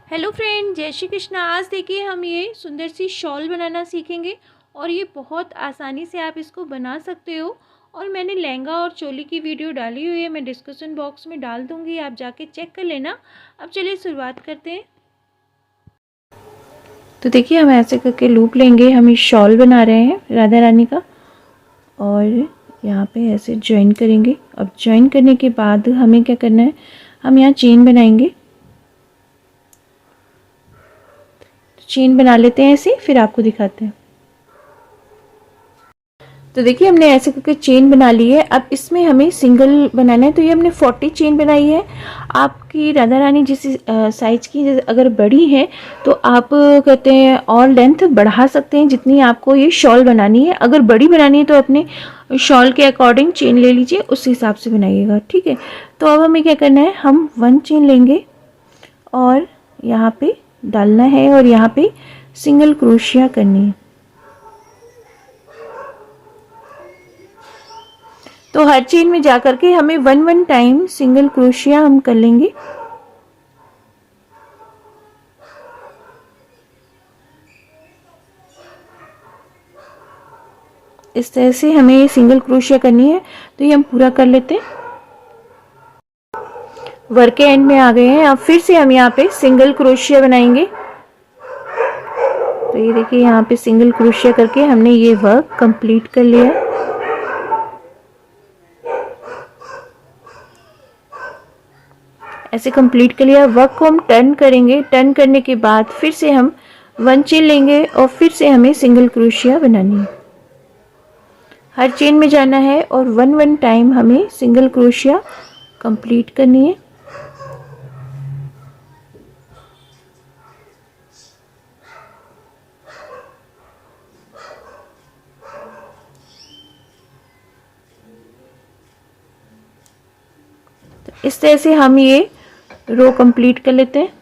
Hello friend, जय श्री कृष्णा। आज देखिए हम ये सुंदर सी शॉल बनाना सीखेंगे और ये बहुत आसानी से आप इसको बना सकते हो। और मैंने लहंगा और चोली की वीडियो डाली हुई है, मैं डिस्क्रिप्शन बॉक्स में डाल दूँगी, आप जाके चेक कर लेना। अब चलिए शुरुआत करते हैं। तो देखिए हम ऐसे करके लूप लेंगे। हम ये शॉल बना रहे हैं राधा रानी का, और यहाँ पे ऐसे ज्वाइन करेंगे। अब ज्वाइन करने के बाद हमें क्या करना है, हम यहाँ चेन बनाएंगे। चेन बना लेते हैं ऐसे, फिर आपको दिखाते हैं। तो देखिए हमने ऐसे करके चेन बना ली है। अब इसमें हमें सिंगल बनाना है, तो ये हमने 40 चेन बनाई है। आपकी राधा रानी जिस साइज की अगर बड़ी है तो आप कहते हैं और लेंथ बढ़ा सकते हैं जितनी आपको ये शॉल बनानी है। अगर बड़ी बनानी है तो अपने शॉल के अकॉर्डिंग चेन ले लीजिए, उस हिसाब से बनाइएगा, ठीक है। तो अब हमें क्या करना है, हम 1 चेन लेंगे और यहाँ पे डालना है और यहाँ पे सिंगल क्रोशिया करनी है। तो हर चेन में जा करके हमें 1 टाइम सिंगल क्रोशिया हम कर लेंगे। इस तरह से हमें सिंगल क्रोशिया करनी है, तो ये हम पूरा कर लेते हैं। वर्क के एंड में आ गए हैं। अब फिर से हम यहाँ पे सिंगल क्रोशिया बनाएंगे। तो ये देखिए यहाँ पे सिंगल क्रोशिया करके हमने ये वर्क कंप्लीट कर लिया। ऐसे कंप्लीट कर लिया। वर्क को हम टर्न करेंगे। टर्न करने के बाद फिर से हम 1 चेन लेंगे और फिर से हमें सिंगल क्रोशिया बनानी है। हर चेन में जाना है और 1 टाइम हमें सिंगल क्रोशिया कंप्लीट करनी है। तो इस तरह से हम ये रो कंप्लीट कर लेते हैं।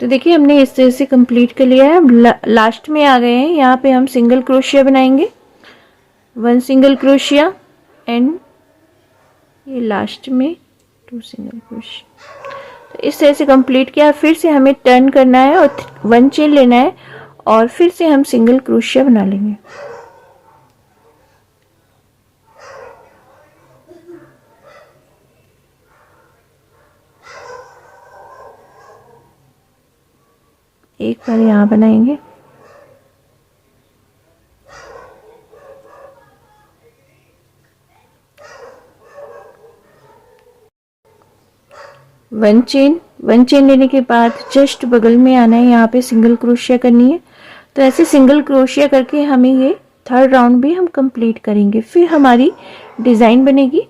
तो देखिए हमने इस तरह से कंप्लीट कर लिया है। लास्ट में आ गए हैं। यहाँ पे हम सिंगल क्रोशिया बनाएंगे, 1 सिंगल क्रोशिया एंड ये लास्ट में 2 सिंगल क्रोशिया। तो इस तरह से कंप्लीट किया। फिर से हमें टर्न करना है और 1 चेन लेना है और फिर से हम सिंगल क्रोशिया बना लेंगे। एक बार यहाँ बनाएंगे। वन चेन लेने के बाद जस्ट बगल में आना है, यहाँ पे सिंगल क्रोशिया करनी है। तो ऐसे सिंगल क्रोशिया करके हमें ये 3rd राउंड भी हम कंप्लीट करेंगे। फिर हमारी डिज़ाइन बनेगी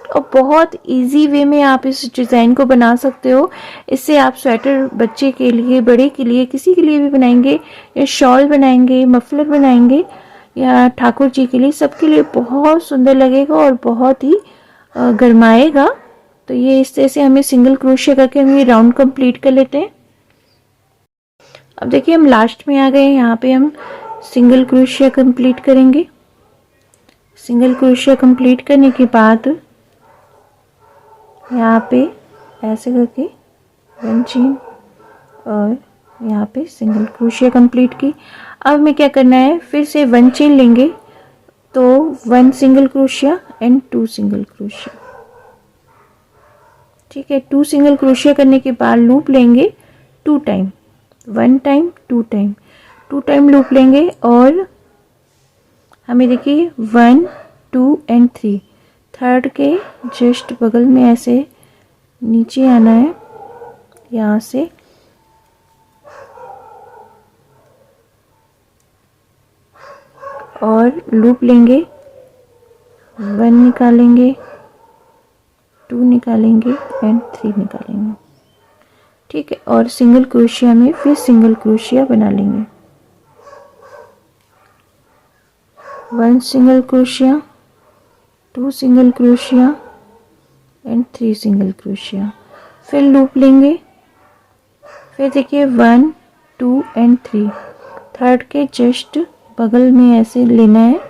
और बहुत इजी वे में आप इस डिज़ाइन को बना सकते हो। इससे आप स्वेटर बच्चे के लिए, बड़े के लिए, किसी के लिए भी बनाएंगे, या शॉल बनाएंगे, मफलर बनाएंगे, या ठाकुर जी के लिए, सबके लिए बहुत सुंदर लगेगा और बहुत ही गरमाएगा। तो ये इस तरह से हमें सिंगल क्रोशिया करके हम ये राउंड कंप्लीट कर लेते हैं। अब देखिए हम लास्ट में आ गए हैं। यहाँ पे हम सिंगल क्रोशिया कंप्लीट करेंगे। सिंगल क्रोशिया कंप्लीट करने के बाद यहाँ पे ऐसे करके 1 चेन और यहाँ पे सिंगल क्रोशिया कंप्लीट की। अब हमें क्या करना है, फिर से 1 चेन लेंगे, तो 1 single crochet and 2 single crochet, ठीक है। 2 सिंगल क्रोशिया करने के बाद लूप लेंगे 2 time, 1 time 2 time, 2 time loop लेंगे। और हमें देखिए 1 2 एंड 3, 3rd के जस्ट बगल में ऐसे नीचे आना है, यहाँ से और लूप लेंगे, 1 निकालेंगे, 2 निकालेंगे एंड 3 निकालेंगे, ठीक है। और सिंगल क्रोशिया में फिर सिंगल क्रोशिया बना लेंगे। 1 single crochet, 2 single crochet and 3 single crochet. फिर लूप लेंगे। फिर देखिए 1 2 एंड 3, 3rd के जस्ट बगल में ऐसे लेना है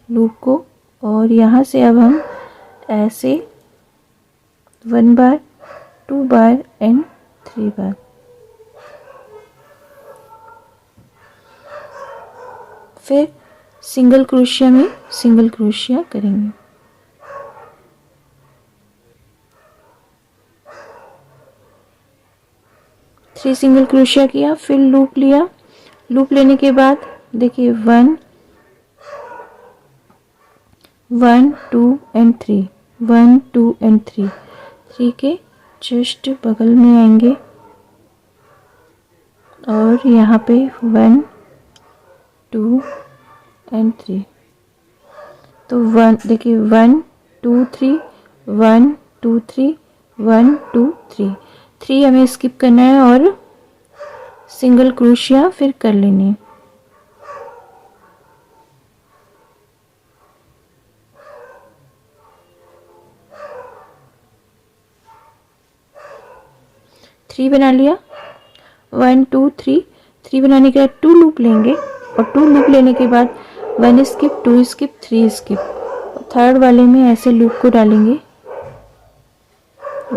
लूप को, और यहाँ से अब हम ऐसे 1 बार 2 बार एंड 3 बार। फिर सिंगल क्रोशिया में सिंगल क्रोशिया करेंगे। थ्री सिंगल क्रोशिया किया, फिर लूप लिया। लूप लेने के बाद देखिए 1 1 2 एंड 3, 1 2 एंड 3, 3 के जस्ट बगल में आएंगे और यहाँ पे 1 2 एंड 3। तो 1 देखिए 1 2 3 1 2 3 1 2 3, 3 हमें स्किप करना है और सिंगल क्रोशिया फिर कर लेनी है। थ्री बना लिया, 1 2 3, 3 बनाने के बाद 2 लूप लेंगे और 2 लूप लेने के बाद 1 स्किप 2 स्किप 3 स्किप, थर्ड वाले में ऐसे लूप को डालेंगे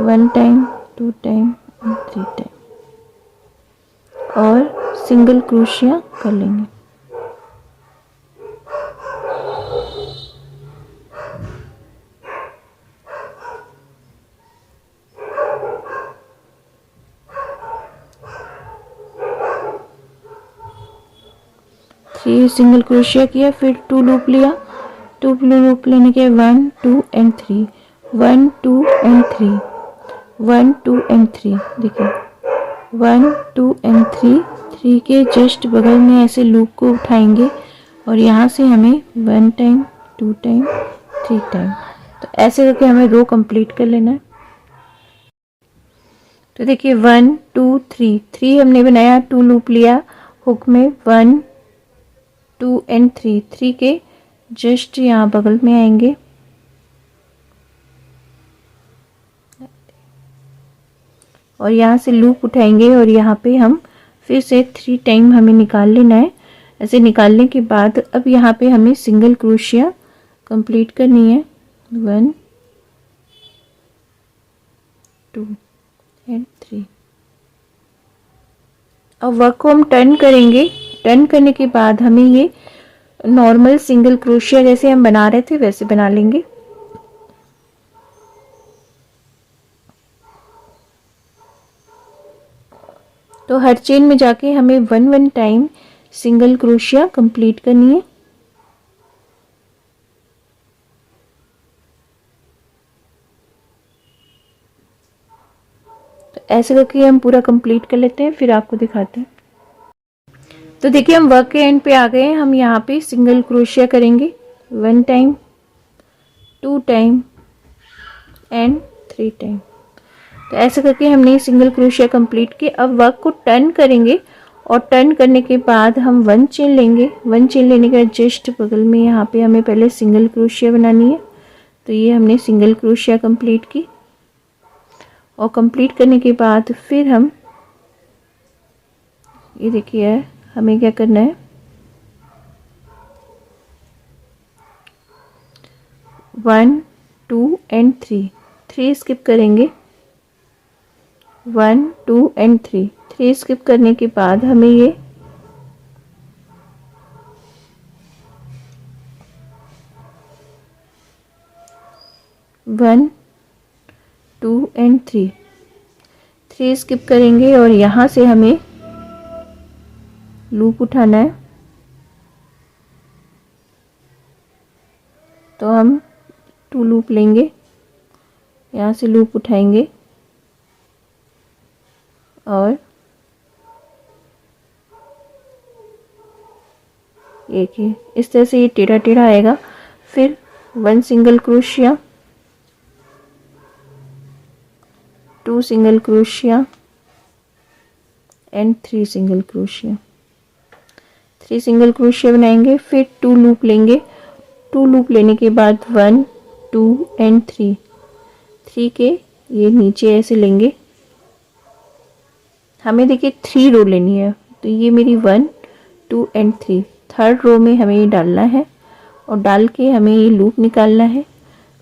1 टाइम 2 टाइम 3 टाइम और सिंगल क्रोशिया कर लेंगे। थ्री सिंगल क्रोशिया किया, फिर 2 लूप लिया, 2 लूप लेने के 1 2 एंड 3, 1 2 एंड 3, 1 2 एंड 3, देखिए 1 2 एंड 3, 3 के जस्ट बगल में ऐसे लूप को उठाएंगे और यहाँ से हमें 1 टाइम 2 टाइम 3 टाइम, तो ऐसे करके हमें रो कंप्लीट कर लेना है। तो देखिए 1 2 3, 3 हमने बनाया, 2 लूप लिया हुक में, 1 2 एंड 3, 3 के जस्ट यहाँ बगल में आएंगे और यहाँ से लूप उठाएंगे और यहाँ पे हम फिर से 3 टाइम हमें निकाल लेना है। ऐसे निकालने के बाद अब यहाँ पे हमें सिंगल क्रोशिया कंप्लीट करनी है, 1 2 एंड 3। अब वर्क को हम टर्न करेंगे, टर्न करने के बाद हमें ये नॉर्मल सिंगल क्रोशिया जैसे हम बना रहे थे वैसे बना लेंगे। तो हर चेन में जाके हमें 1 1 टाइम सिंगल क्रोशिया कंप्लीट करनी है। तो ऐसे करके हम पूरा कंप्लीट कर लेते हैं, फिर आपको दिखाते हैं। तो देखिए हम वर्क के एंड पे आ गए हैं। हम यहाँ पे सिंगल क्रोशिया करेंगे 1 टाइम 2 टाइम एंड 3 टाइम। तो ऐसे करके हमने सिंगल क्रोशिया कंप्लीट किया। अब वर्क को टर्न करेंगे और टर्न करने के बाद हम 1 चेन लेंगे। 1 चेन लेने के बाद जस्ट बगल में यहाँ पे हमें पहले सिंगल क्रोशिया बनानी है। तो ये हमने सिंगल क्रोशिया कंप्लीट की और कंप्लीट करने के बाद फिर हम ये देखिए हमें क्या करना है, 1 2 एंड 3, 3 स्किप करेंगे, 1 2 एंड 3, 3 स्किप करने के बाद हमें ये 1 2 एंड 3, 3 स्किप करेंगे और यहाँ से हमें लूप उठाना है। तो हम 2 लूप लेंगे, यहाँ से लूप उठाएंगे और देखिए इस तरह से ये टेढ़ा टेढ़ा आएगा। फिर 1 single crochet, 2 single crochet and 3 single crochet, 3 single crochet बनाएंगे। फिर 2 लूप लेंगे, 2 लूप लेने के बाद 1 2 एंड 3, 3 के ये नीचे ऐसे लेंगे। हमें देखिए 3 रो लेनी है, तो ये मेरी 1 2 एंड 3, थर्ड रो में हमें ये डालना है और डाल के हमें ये लूप निकालना है।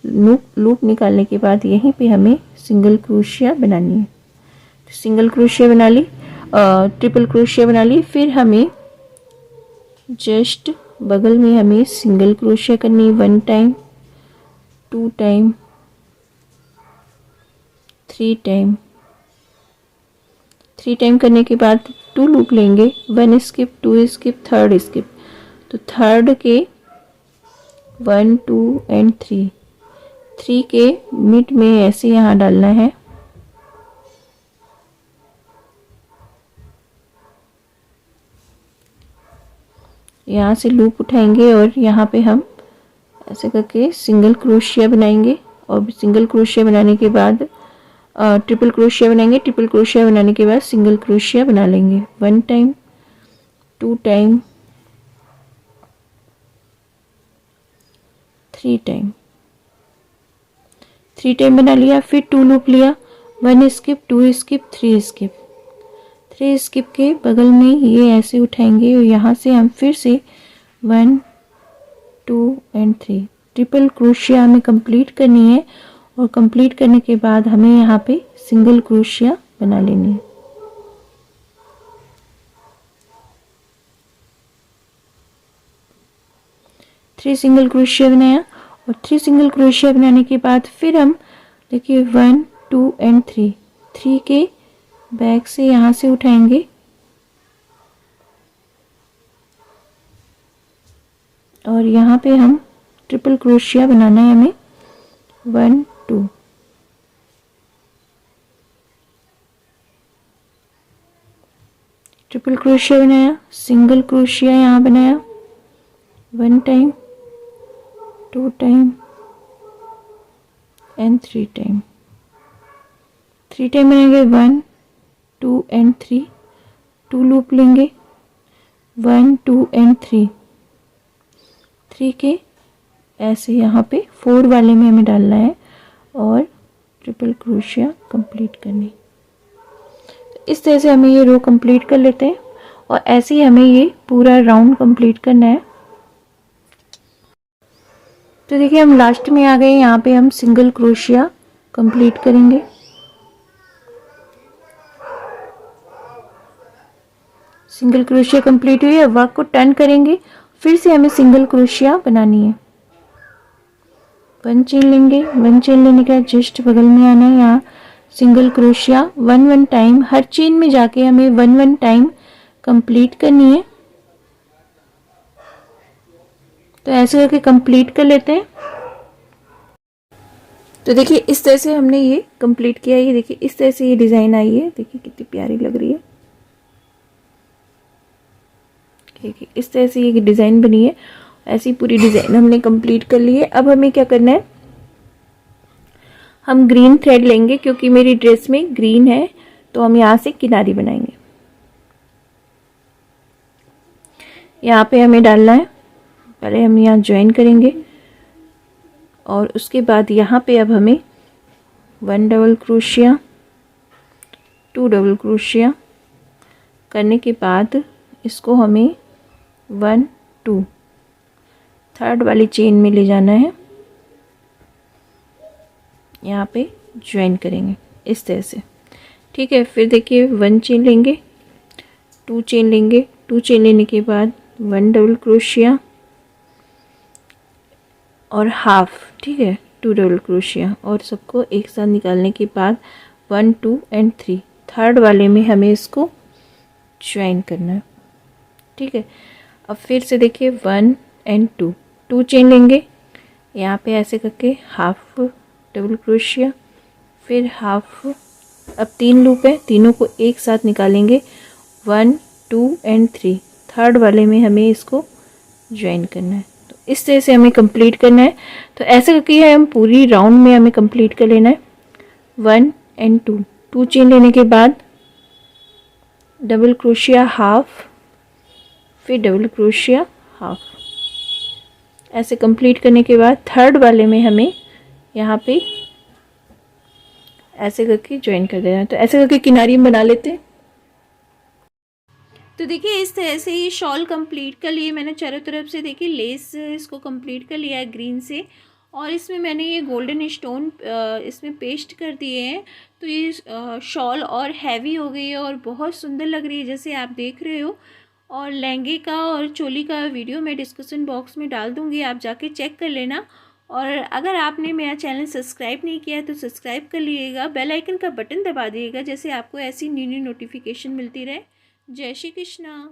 लूप निकालने के बाद यहीं पे हमें सिंगल क्रोशिया बनानी है। तो सिंगल क्रोशिया बना ली, ट्रिपल क्रोशिया बना ली। फिर हमें जस्ट बगल में हमें सिंगल क्रोशिया करनी है 1 टाइम, 2 टाइम, 3 टाइम। 3 टाइम करने के बाद 2 लूप लेंगे, 1 स्किप, 2 स्किप, 3rd स्किप। तो 3rd के 1 2 एंड 3 के मिड में ऐसे यहाँ डालना है। यहाँ से लूप उठाएंगे और यहाँ पे हम ऐसे करके सिंगल क्रोशिया बनाएंगे। और सिंगल क्रोशिया बनाने के बाद ट्रिपल क्रोशिया बनाएंगे। ट्रिपल क्रोशिया बनाने के बाद सिंगल क्रोशिया बना लेंगे 1 टाइम, 2 टाइम, 3 टाइम। 3 टाइम बना लिया। फिर 2 लूप लिया, 1 स्किप, 2 स्किप, 3 स्किप। 3 स्किप के बगल में ये ऐसे उठाएंगे और यहाँ से हम फिर से 1 2 एंड 3 ट्रिपल क्रोशिया हमें कंप्लीट करनी है। और कंप्लीट करने के बाद हमें यहाँ पे सिंगल क्रोशिया बना लेनी है। थ्री सिंगल क्रोशिया बनाया और 3 सिंगल क्रोशिया बनाने के बाद फिर हम देखिए 1 2 एंड 3 के बैक से यहाँ से उठाएंगे और यहाँ पे हम ट्रिपल क्रोशिया बनाना है हमें 1 2। ट्रिपल क्रोशिया बनाया, सिंगल क्रोशिया यहाँ बनाया 1 time, 2 time and 3 time. 3 time बनाएंगे 1 2 एंड 3, 2 लूप लेंगे 1 2 एंड 3 के ऐसे यहाँ पे 4 वाले में हमें डालना है और ट्रिपल क्रोशिया कंप्लीट करनी। इस तरह से हमें ये रो कंप्लीट कर लेते हैं और ऐसे ही हमें ये पूरा राउंड कंप्लीट करना है। तो देखिए हम लास्ट में आ गए, यहाँ पे हम सिंगल क्रोशिया कंप्लीट करेंगे। सिंगल क्रोशिया कंप्लीट हुई है, वर्क को टर्न करेंगे, फिर से हमें सिंगल क्रोशिया बनानी है। 1 चेन लेंगे, 1 चेन लेने के बाद जस्ट बगल में आना है, यहाँ सिंगल क्रोशिया 1 1 टाइम, हर चेन में जाके हमें 1 1 टाइम कंप्लीट करनी है। तो ऐसे करके कंप्लीट कर लेते हैं। तो देखिए इस तरह से हमने ये कंप्लीट किया। ये देखिए इस तरह से ये डिज़ाइन आई है, देखिए कितनी प्यारी लग रही है। देखिए इस तरह से ये डिज़ाइन बनी है। ऐसी पूरी डिज़ाइन हमने कंप्लीट कर ली है। अब हमें क्या करना है, हम ग्रीन थ्रेड लेंगे क्योंकि मेरी ड्रेस में ग्रीन है, तो हम यहाँ से किनारी बनाएंगे। यहाँ पे हमें डालना है, पहले हम यहाँ ज्वाइन करेंगे और उसके बाद यहाँ पे अब हमें 1 डबल क्रोशिया, 2 डबल क्रोशिया करने के बाद इसको हमें 1 2 3rd वाली चेन में ले जाना है। यहाँ पे ज्वाइन करेंगे इस तरह से, ठीक है। फिर देखिए 1 चेन लेंगे, 2 चेन लेंगे, 2 चेन लेने के बाद 1 डबल क्रोशिया और हाफ, ठीक है, 2 डबल क्रोशिया और सबको एक साथ निकालने के बाद 1 2 एंड 3 3rd वाले में हमें इसको ज्वाइन करना है, ठीक है। अब फिर से देखिए 1 एंड 2 चेन लेंगे, यहाँ पे ऐसे करके हाफ डबल क्रोशिया, फिर हाफ। अब 3 लूप है, तीनों को एक साथ निकालेंगे 1 2 एंड 3 3rd वाले में हमें इसको ज्वाइन करना है। तो इस तरह से हमें कंप्लीट करना है। तो ऐसे करके हम पूरी राउंड में हमें कंप्लीट कर लेना है। 1 एंड 2 चेन लेने के बाद डबल क्रोशिया हाफ, फिर डबल क्रोशिया हाफ। ऐसे कंप्लीट करने के बाद 3rd वाले में हमें यहाँ पे ऐसे करके ज्वाइन कर देना है। तो ऐसे करके किनारी में बना लेते हैं। तो देखिए इस तरह से ये शॉल कंप्लीट कर लिए मैंने चारों तरफ से। देखिए लेस इसको कंप्लीट कर लिया है ग्रीन से, और इसमें मैंने ये गोल्डन स्टोन इसमें पेस्ट कर दिए हैं। तो ये शॉल और हैवी हो गई है और बहुत सुंदर लग रही है जैसे आप देख रहे हो। और लहंगे का और चोली का वीडियो मैं डिस्क्रिप्शन बॉक्स में डाल दूँगी, आप जाके चेक कर लेना। और अगर आपने मेरा चैनल सब्सक्राइब नहीं किया है तो सब्सक्राइब कर लीजिएगा, बेल आइकन का बटन दबा दिएगा जैसे आपको ऐसी न्यू न्यू नोटिफिकेशन मिलती रहे। जय श्री कृष्णा।